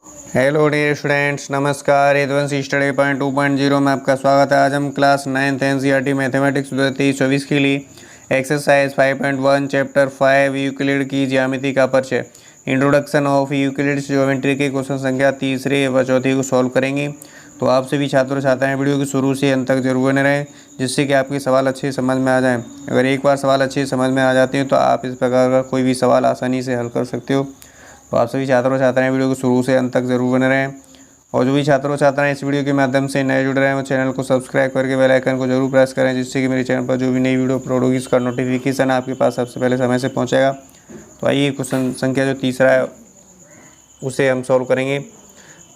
Hello dear students, नमस्कार। Advance study point 2.0 में आपका स्वागत है। आज हम क्लास 9th एनसीईआरटी मैथमेटिक्स 2023-24 के लिए एक्सरसाइज 5.1 चैप्टर 5 यूक्लिड की ज्यामिति का परिचय, इंट्रोडक्शन ऑफ यूक्लिड्स ज्योमेट्री के क्वेश्चन संख्या तीसरे व चौथे को सॉल्व करेंगे। तो आप सभी छात्र चाहते हैं वीडियो के शुरू से अंत तक जरूर बने रहें, जिससे कि आपके सवाल अच्छे समझ में आ जाएं। अगर एक बार सवाल अच्छे समझ में आ जाते हैं तो आप इस प्रकार का कोई भी सवाल आसानी से हल कर सकते हो। तो आप सभी छात्रों चाहते हैं वीडियो को शुरू से अंत तक जरूर बने रहें, और जो भी छात्रों चाहते हैं इस वीडियो के माध्यम से नए जुड़ रहे हैं वो चैनल को सब्सक्राइब करके बेल आइकन को जरूर प्रेस करें, जिससे कि मेरे चैनल पर जो भी नई वीडियो अपलोड होगी उसका नोटिफिकेशन आपके पास सबसे पहले समय से पहुंचेगा। तो आइए क्वेश्चन संख्या जो तीसरा है उसे हम सॉल्व करेंगे।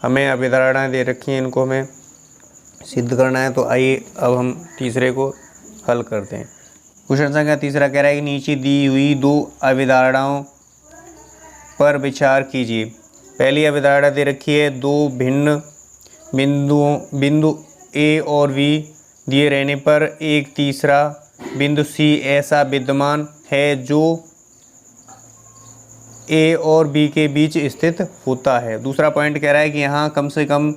हमें अभिधारणाएँ दे रखी हैं, इनको हमें सिद्ध करना है। तो आइए अब हम तीसरे को हल करते हैं। क्वेश्चन संख्या तीसरा कह रहा है कि नीचे दी हुई दो अभिधारणाओं पर विचार कीजिए। पहली अभिधारणा दे रखी है, दो भिन्न बिंदु ए और बी दिए रहने पर एक तीसरा बिंदु सी ऐसा विद्यमान है जो ए और बी के बीच स्थित होता है। दूसरा पॉइंट कह रहा है कि यहाँ कम से कम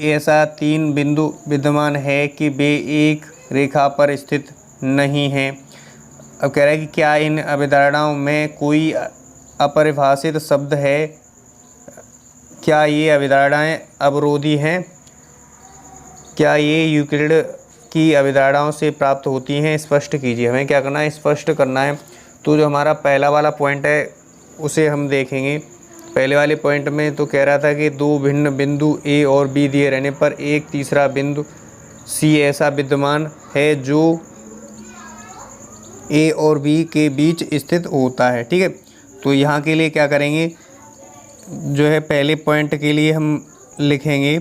ऐसा तीन बिंदु विद्यमान है कि वे एक रेखा पर स्थित नहीं हैं। अब कह रहा है कि क्या इन अभिधारणाओं में कोई अपरिभाषित शब्द है, क्या ये अभिधारणाएँ अवरोधी हैं, क्या ये यूक्लिड की अभिधारणाओं से प्राप्त होती हैं, स्पष्ट कीजिए। हमें क्या करना है, स्पष्ट करना है। तो जो हमारा पहला वाला पॉइंट है उसे हम देखेंगे। पहले वाले पॉइंट में तो कह रहा था कि दो भिन्न बिंदु ए और बी दिए रहने पर एक तीसरा बिंदु सी ऐसा विद्यमान है जो ए और बी के बीच स्थित होता है। ठीक है, तो यहाँ के लिए क्या करेंगे, जो है पहले पॉइंट के लिए हम लिखेंगे,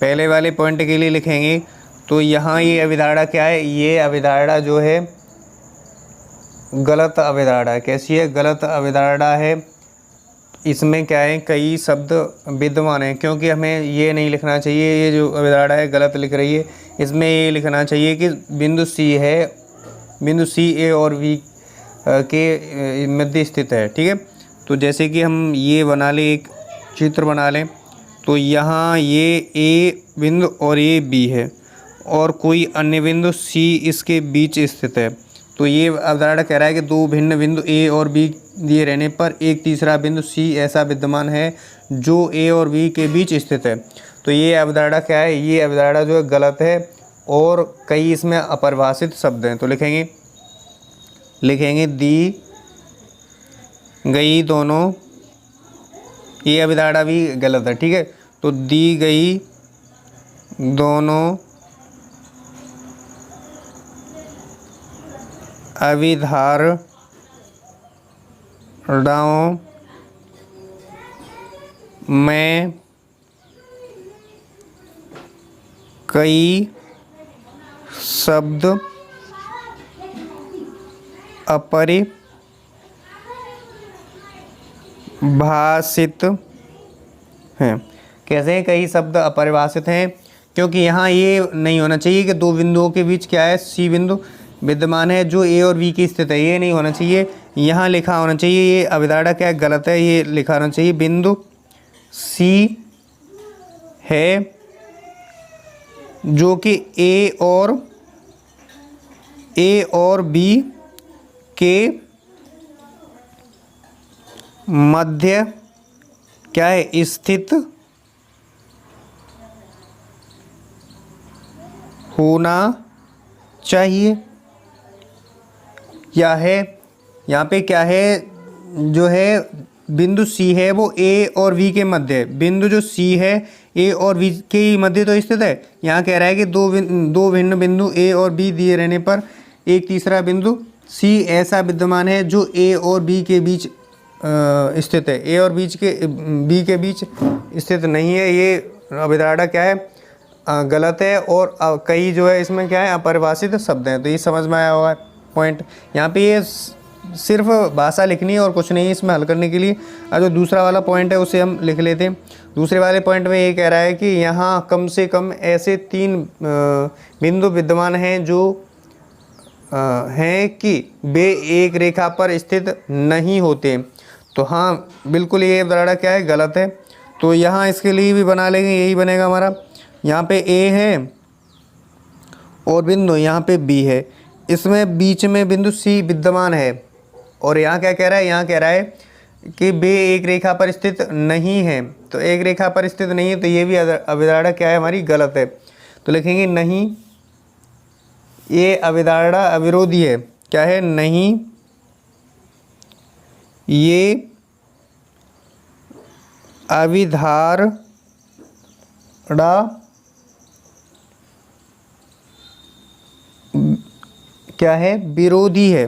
पहले वाले पॉइंट के लिए लिखेंगे। तो यहाँ ये अभिधारणा क्या है, ये अभिधारणा जो है गलत अभिधारणा है। कैसी है, गलत अभिधारणा है। इसमें क्या है, कई शब्द विद्यमान हैं, क्योंकि हमें ये नहीं लिखना चाहिए, ये जो अभिधारणा है गलत लिख रही है। इसमें ये लिखना चाहिए कि बिंदु सी है, बिंदु सी ए और बी के मध्य स्थित है। ठीक है, तो जैसे कि हम ये बना लें, एक चित्र बना लें। तो यहाँ ये ए बिंदु और ये बी है और कोई अन्य बिंदु सी इसके बीच स्थित है। तो ये अवधारणा कह रहा है कि दो भिन्न बिंदु ए और बी दिए रहने पर एक तीसरा बिंदु सी ऐसा विद्यमान है जो ए और बी के बीच स्थित है। तो ये अवधारणा क्या है, ये अवधारणा जो है गलत है और कई इसमें अपरिभाषित शब्द हैं। तो लिखेंगे दी गई दोनों, ये अभिधारणा भी गलत है। ठीक है, तो दी गई दोनों अभिधारणाओं में कई शब्द अपरिभाषित हैं। कैसे हैं कई शब्द अपरिभाषित हैं, क्योंकि यहाँ ये नहीं होना चाहिए कि दो बिंदुओं के बीच क्या है, सी बिंदु विद्यमान है जो ए और बी की स्थित है, ये नहीं होना चाहिए। यहाँ लिखा होना चाहिए, ये अभिधारणा क्या है, गलत है। ये लिखा होना चाहिए बिंदु सी है जो कि ए और बी के मध्य क्या है, स्थित होना चाहिए। या है यहाँ पे क्या है, जो है बिंदु सी है वो ए और बी के मध्य है। बिंदु जो सी है ए और बी के मध्य तो स्थित है। यहाँ कह रहा है कि दो भिन्न बिंदु ए और बी दिए रहने पर एक तीसरा बिंदु सी ऐसा विद्यमान है जो ए और बी के बीच स्थित है। ए और बी के बीच स्थित नहीं है। ये अभिधारणा क्या है, गलत है और कई जो है इसमें क्या है, अपरिभाषित शब्द हैं। तो ये समझ में आया होगा पॉइंट। यहाँ पे ये सिर्फ भाषा लिखनी है और कुछ नहीं है इसमें हल करने के लिए। और जो दूसरा वाला पॉइंट है उसे हम लिख लेते हैं। दूसरे वाले पॉइंट में ये कह रहा है कि यहाँ कम से कम ऐसे तीन बिंदु विद्यमान हैं जो हैं कि वे एक रेखा पर स्थित नहीं होते। तो हाँ बिल्कुल ये अवधारणा क्या है, गलत है। तो यहाँ इसके लिए भी बना लेंगे, यही बनेगा हमारा। यहाँ पे ए है और बिंदु यहाँ पे बी है, इसमें बीच में बिंदु सी विद्यमान है। और यहाँ क्या कह रहा है, यहाँ कह रहा है कि बे एक रेखा पर स्थित नहीं है। तो एक रेखा पर स्थित नहीं है, तो ये भी अवधारणा क्या है हमारी, गलत है। तो लिखेंगे नहीं, ये अवधारणा अविरोधी है। क्या है, नहीं ये अविधारणा क्या है, विरोधी है।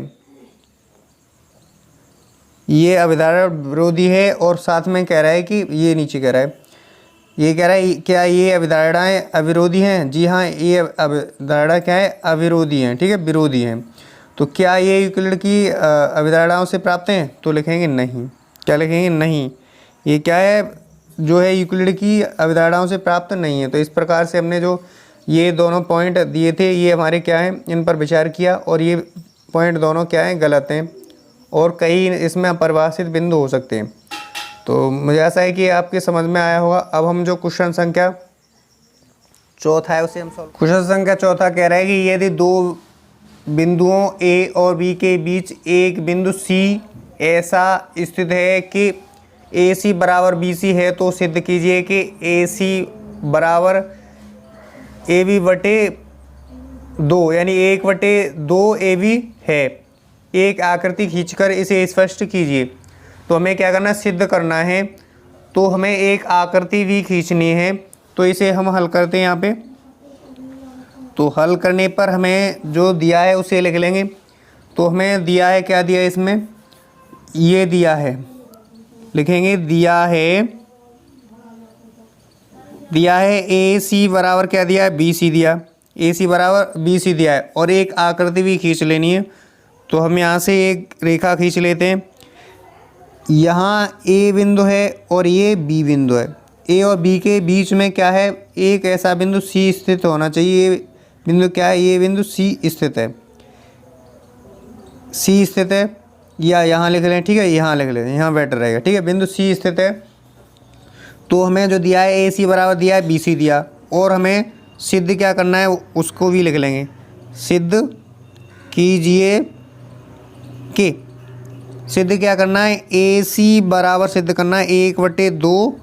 ये अवधारणा विरोधी है। और साथ में कह रहा है कि ये नीचे कह रहा है, ये कह रहा है क्या ये अवधारणाएं अविरोधी हैं। जी हाँ, ये अवधारणा क्या है, अविरोधी हैं। ठीक है, विरोधी हैं। तो क्या ये यूक्लिड की अवधारणाओं से प्राप्त हैं, तो लिखेंगे नहीं। क्या लिखेंगे, नहीं, ये क्या है, जो है यूक्लिड की अवधारणाओं से प्राप्त नहीं है। तो इस प्रकार से हमने जो ये दोनों पॉइंट दिए थे, ये हमारे क्या हैं, इन पर विचार किया। और ये पॉइंट दोनों क्या हैं, गलत हैं। और कई इसमें अपरिभाषित बिंदु हो सकते हैं। तो मुझे ऐसा है कि आपके समझ में आया होगा। अब हम जो क्वेश्चन संख्या चौथा है उसे हम सॉल्व। क्वेश्चन संख्या चौथा कह रहा है कि यदि दो बिंदुओं ए और बी के बीच एक बिंदु सी ऐसा स्थित है कि ए सी बराबर बी सी है, तो सिद्ध कीजिए कि ए सी बराबर ए बी बटे 2, यानी 1/2 ए बी है। एक आकृति खींचकर इसे स्पष्ट कीजिए। तो हमें क्या करना है, सिद्ध करना है। तो हमें एक आकृति भी खींचनी है। तो इसे हम हल करते हैं यहाँ पे। तो हल करने पर हमें जो दिया है उसे लिख लेंगे। तो हमें दिया है, क्या दिया है इसमें, ये दिया है, लिखेंगे दिया है ए सी बराबर क्या दिया है, बी सी दिया, ए सी बराबर बी सी दिया है। और एक आकृति भी खींच लेनी है। तो हम यहाँ से एक रेखा खींच लेते हैं। यहाँ ए बिंदु है और ये बी बिंदु है। ए और बी के बीच में क्या है, एक ऐसा बिंदु सी स्थित होना चाहिए। ये बिंदु क्या है, ये बिंदु सी स्थित है, सी स्थित है। या यहाँ लिख लें, ठीक है, यहाँ लिख लें, यहाँ बेटर रहेगा। ठीक है, बिंदु सी स्थित है। तो हमें जो दिया है ए सी बराबर दिया है बी सी दिया। और हमें सिद्ध क्या करना है, उसको भी लिख लेंगे। सिद्ध कीजिए कि, सिद्ध क्या करना है, ए सी बराबर सिद्ध करना है 1/2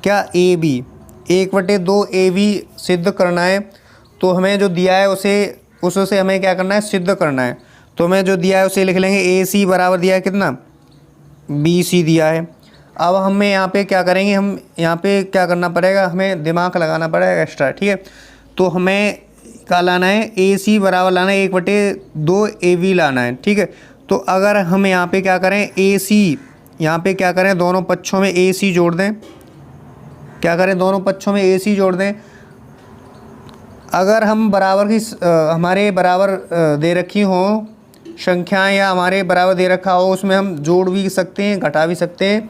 क्या ए बी, 1/2 ए बी सिद्ध करना है। तो हमें जो दिया है उससे हमें क्या करना है, सिद्ध करना है। तो हमें जो दिया है उसे लिख लेंगे। ए सी बराबर दिया है कितना, बी सी दिया है। अब हमें यहाँ पे क्या करेंगे, हम यहाँ पे क्या करना पड़ेगा, हमें दिमाग लगाना पड़ेगा एक्स्ट्रा। ठीक है, तो हमें क्या लाना है, ए सी बराबर लाना है 1/2 ए बी लाना है। ठीक है, तो अगर हम यहाँ पे क्या करें, ए सी यहाँ पे क्या करें, दोनों पक्षों में ए सी जोड़ दें। क्या करें, दोनों पक्षों में ए सी जोड़ दें। अगर हम बराबर की हमारे बराबर दे रखी हो संख्याएं, या हमारे बराबर दे रखा हो, उसमें हम जोड़ भी सकते हैं, घटा भी सकते हैं,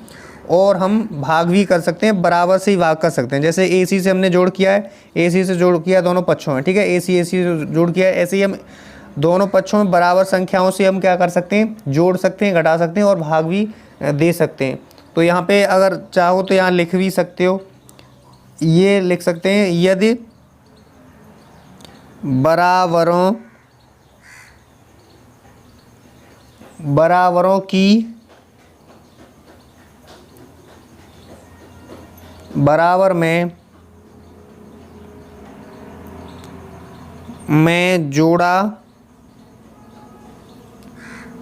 और हम भाग भी कर सकते हैं, बराबर से ही भाग कर सकते हैं। जैसे ए सी से हमने जोड़ किया है, ए सी से जोड़ किया दोनों पक्षों में। ठीक है, ए सी से जोड़ किया है। ऐसे ही हम दोनों पक्षों में बराबर संख्याओं से हम क्या कर सकते हैं, जोड़ सकते हैं, घटा सकते हैं, और भाग भी दे सकते हैं। तो यहाँ पे अगर चाहो तो यहाँ लिख भी सकते हो, ये लिख सकते हैं, यदि बराबरों की बराबर में जोड़ा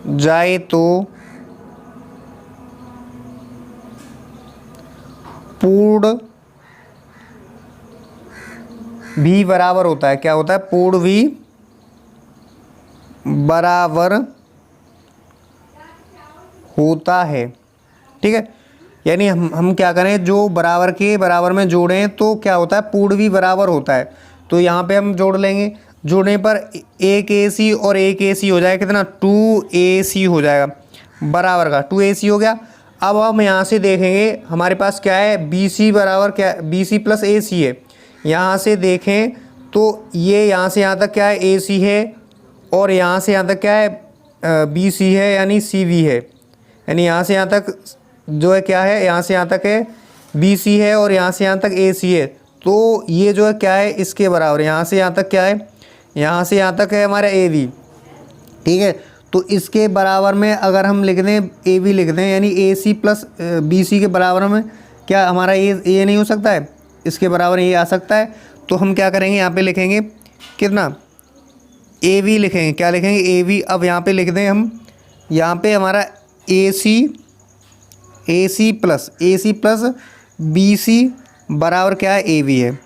जाए तो पूर्ण भी बराबर होता है। क्या होता है, पूर्ण भी बराबर होता है। ठीक है, यानी हम क्या करें, जो बराबर के बराबर में जोड़ें तो क्या होता है, पूर्ण भी बराबर होता है। तो यहाँ पे हम जोड़ लेंगे। जोड़ने पर एक ए सी और एक ए सी हो जाएगा कितना, 2AC हो जाएगा बराबर का, 2AC हो गया। अब हम यहाँ से देखेंगे हमारे पास क्या है, BC बराबर क्या, BC प्लस AC है। यहाँ से देखें तो ये यहाँ से यहाँ तक क्या है, AC है, और यहाँ से यहाँ तक क्या है, BC है, यानी CV है। यानी यहाँ से यहाँ तक जो है क्या है, यहाँ से यहाँ तक है BC है और यहाँ से यहाँ तक AC है, तो ये जो है क्या है इसके बराबर। यहाँ से यहाँ तक क्या है, यहाँ से यहाँ तक है हमारा AB, ठीक है। तो इसके बराबर में अगर हम लिख दें AB लिख दें, यानी AC प्लस BC के बराबर में क्या हमारा ये नहीं हो सकता है, इसके बराबर ये आ सकता है। तो हम क्या करेंगे, यहाँ पे लिखेंगे कितना, AB लिखेंगे, क्या लिखेंगे AB। अब यहाँ पे लिख दें हम, यहाँ पे हमारा AC प्लस BC बराबर क्या है, AB है।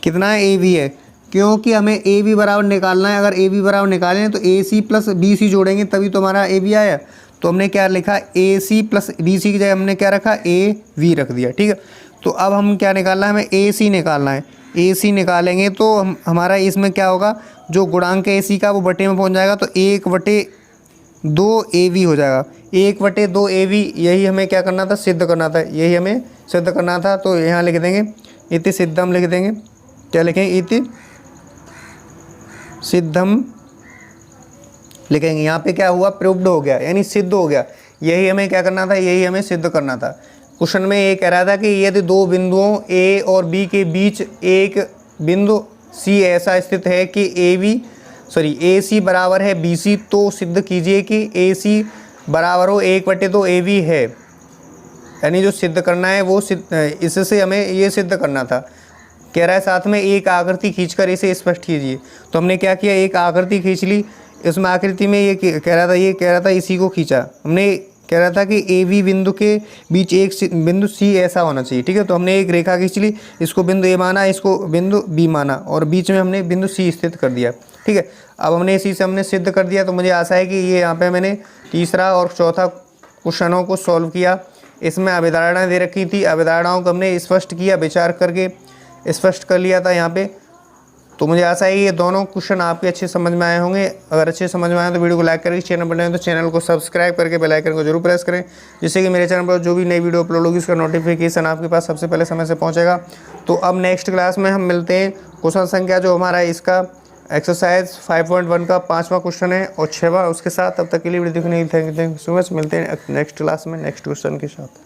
कितना है, AB है, क्योंकि हमें AB बराबर निकालना है। अगर AB बराबर निकालें तो AC प्लस BC जोड़ेंगे तभी तो हमारा AB आया। तो हमने क्या लिखा, AC प्लस BC की जगह हमने क्या रखा, AV रख दिया, ठीक है। तो अब हम क्या निकालना है, हमें AC निकालना है। AC निकालेंगे तो हमारा इसमें क्या होगा, जो गुणांक है AC का वो बटे में पहुंच जाएगा, तो 1/2 AB हो जाएगा। 1/2 AB, यही हमें क्या करना था, सिद्ध करना था, यही हमें सिद्ध करना था। तो यहाँ लिख देंगे इति सिद्धम, लिख देंगे, क्या लिखेंगे, इति सिद्धम लिखेंगे। यहाँ पे क्या हुआ, प्रूव्ड हो गया, यानी सिद्ध हो गया। यही हमें क्या करना था, यही हमें सिद्ध करना था। क्वेश्चन में ये कह रहा था कि यदि दो बिंदुओं A और B के बीच एक बिंदु C ऐसा स्थित है कि AC बराबर है BC, तो सिद्ध कीजिए कि AC बराबर हो 1/2 AB है। यानी जो सिद्ध करना है वो इससे हमें ये सिद्ध करना था। कह रहा है साथ में एक आकृति खींचकर इसे स्पष्ट कीजिए। तो हमने क्या किया, एक आकृति खींच ली। इसमें आकृति में ये कह रहा था इसी को खींचा हमने। कह रहा था कि AB बिंदु के बीच एक बिंदु C ऐसा होना चाहिए, ठीक है। तो हमने एक रेखा खींच ली, इसको बिंदु A माना, इसको बिंदु B माना, और बीच में हमने बिंदु C स्थित कर दिया, ठीक है। अब हमने इसी से हमने सिद्ध कर दिया। तो मुझे आशा है कि ये यहाँ पे मैंने तीसरा और चौथा क्वेश्चनों को सॉल्व किया। इसमें अवधारणाएं दे रखी थी, अवधारणाओं को हमने स्पष्ट किया, विचार करके स्पष्ट कर लिया था यहाँ पे। तो मुझे आशा है कि ये दोनों क्वेश्चन आपके अच्छे समझ में आए होंगे। अगर अच्छे समझ में आए तो वीडियो को लाइक करके, चैनल पर नए तो चैनल को सब्सक्राइब करके बेल आइकन को जरूर प्रेस करें, जिससे कि मेरे चैनल पर जो भी नई वीडियो अपलोड होगी उसका नोटिफिकेशन आपके पास सबसे पहले समय से पहुंचेगा। तो अब नेक्स्ट क्लास में हम मिलते हैं। क्वेश्चन संख्या जो हमारा इसका एक्सरसाइज 5.1 का 5वां क्वेश्चन है और 6वां उसके साथ। तब तक के लिए वीडियो देखने के लिए थैंक यू सो मच। मिलते हैं नेक्स्ट क्लास में नेक्स्ट क्वेश्चन के साथ।